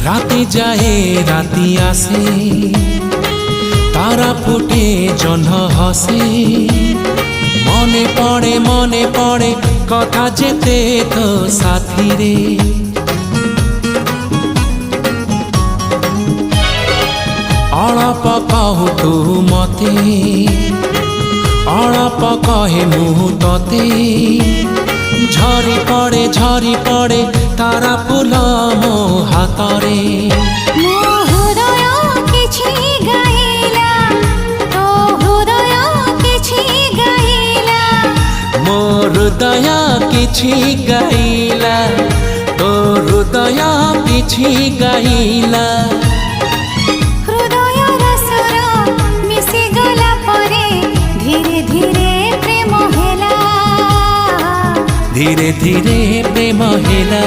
রাতে যায় রাতি আসে, তারা ফুটে জহ্ন হসে। মনে পড়ে কথা যেতে তো সাথী রে। অଳପ କହୁ ତୁ ମତେ, ଅଳପ କହେ ମୁଁ ତତେ। ଝରି ପଡ଼େ ତାରା ଫୁଲ ମୋ ହାତରେ। ମୋ ହୃଦୟ କିଛି ଗାଇଲା, ତୋ ହୃଦୟ କିଛି ଗାଇଲା। ମୋ ହୃଦୟ କିଛି ଗାଇଲା, ତୋ ହୃଦୟ କିଛି ଗାଇଲା। ହୃଦୟର ସ୍ୱର ମିଶିଗଲା ପରେ ଧୀରେ ଧୀରେ ପ୍ରେମ ହେଲା। ଧୀରେ ଧୀରେ ପ୍ରେମ ହେଲା।